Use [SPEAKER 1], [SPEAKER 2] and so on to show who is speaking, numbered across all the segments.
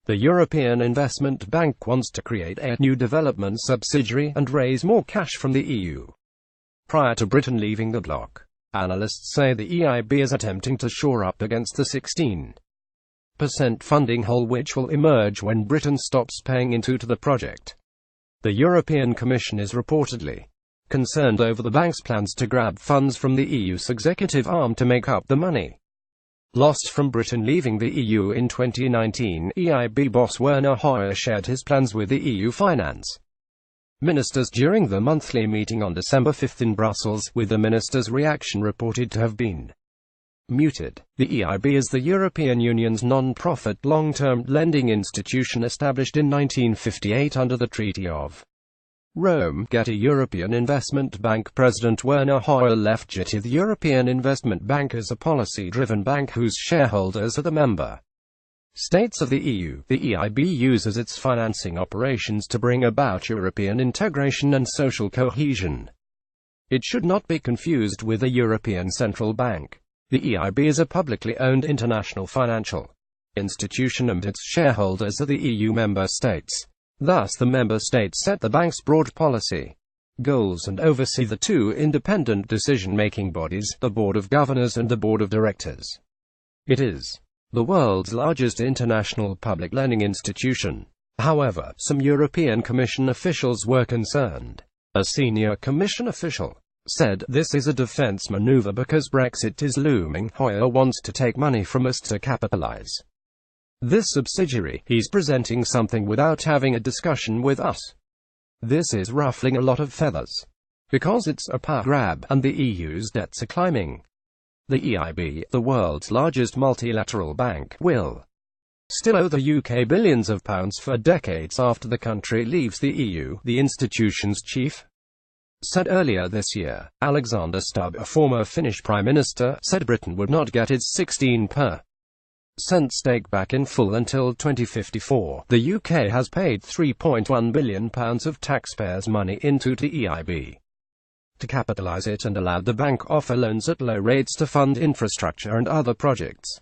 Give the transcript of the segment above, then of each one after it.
[SPEAKER 1] The European Investment Bank wants to create a new development subsidiary and raise more cash from the EU. Prior to Britain leaving the bloc, analysts say the EIB is attempting to shore up against the 16% funding hole which will emerge when Britain stops paying into the project. The European Commission is reportedly concerned over the bank's plans to grab funds from the EU's executive arm to make up the money lost from Britain leaving the EU in 2019. EIB boss Werner Hoyer shared his plans with the EU finance ministers during the monthly meeting on December 5 in Brussels, with the ministers' reaction reported to have been muted. The EIB is the European Union's non-profit long-term lending institution established in 1958 under the Treaty of Rome. Getty European Investment Bank President Werner Hoyer left Getty. The European Investment Bank is a policy-driven bank whose shareholders are the member states of the EU. The EIB uses its financing operations to bring about European integration and social cohesion. It should not be confused with the European Central Bank. The EIB is a publicly owned international financial institution and its shareholders are the EU member states. Thus the member states set the bank's broad policy goals and oversee the two independent decision-making bodies, the Board of Governors and the Board of Directors. It is the world's largest international public lending institution. However, some European Commission officials were concerned. A senior Commission official said, "This is a defense maneuver because Brexit is looming. Hoyer wants to take money from us to capitalize this subsidiary. He's presenting something without having a discussion with us. This is ruffling a lot of feathers, because it's a power grab, and the EU's debts are climbing." The EIB, the world's largest multilateral bank, will still owe the UK billions of pounds for decades after the country leaves the EU, the institution's chief said earlier this year. Alexander Stubb, a former Finnish Prime Minister, said Britain would not get its 16% stake back in full until 2054. The UK has paid £3.1 billion of taxpayers' money into the EIB to capitalise it and allowed the bank offer loans at low rates to fund infrastructure and other projects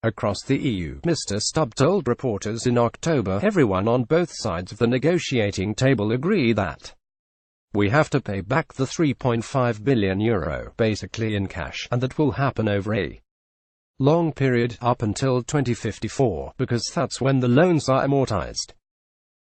[SPEAKER 1] across the EU. Mr. Stubb told reporters in October, "Everyone on both sides of the negotiating table agree that we have to pay back the €3.5 billion, basically in cash, and that will happen over a long period, up until 2054, because that's when the loans are amortized."